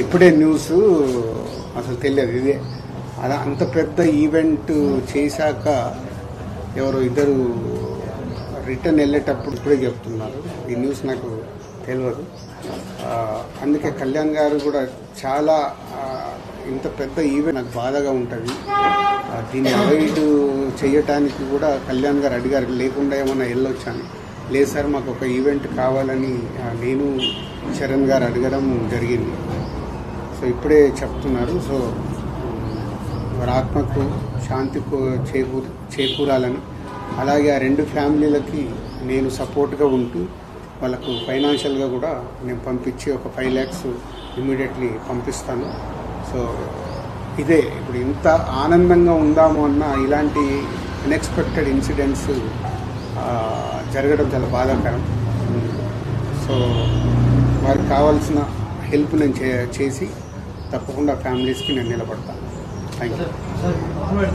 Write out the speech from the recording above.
ఇప్పుడే న్యూస్ అసలు తెలియదు ఇదే అలా అంత పెద్ద ఈవెంట్ చేశాక ఎవరో ఇద్దరు రిటర్న్ వెళ్ళేటప్పుడు ఇప్పుడే చెప్తున్నారు. ఈ న్యూస్ నాకు తెలియదు. అందుకే కళ్యాణ్ గారు కూడా చాలా ఇంత పెద్ద ఈవెంట్ నాకు బాధగా ఉంటుంది. దీన్ని అవాయిడ్ చేయటానికి కూడా కళ్యాణ్ గారు అడిగారు, లేకుండా ఏమన్నా వెళ్ళొచ్చాను. లేదు సార్, మాకు ఒక ఈవెంట్ కావాలని నేను చరణ్ గారు అడగడం జరిగింది. సో ఇప్పుడే చెప్తున్నారు. సో వారి ఆత్మకు శాంతి చేకూరాలని, అలాగే ఆ రెండు ఫ్యామిలీలకి నేను సపోర్ట్గా ఉంటూ వాళ్ళకు ఫైనాన్షియల్గా కూడా నేను పంపించి ఒక 5 lakhs ఇమ్మీడియట్లీ పంపిస్తాను. సో ఇదే ఇప్పుడు ఇంత ఆనందంగా ఉందాము అన్న ఇలాంటి అన్ఎక్స్పెక్టెడ్ ఇన్సిడెంట్స్ జరగడం చాలా బాధాకరం. సో వారికి కావాల్సిన హెల్ప్ నేను చేసి తప్పకుండా ఫ్యామిలీస్కి నేను నిలబడతాను. Thank you.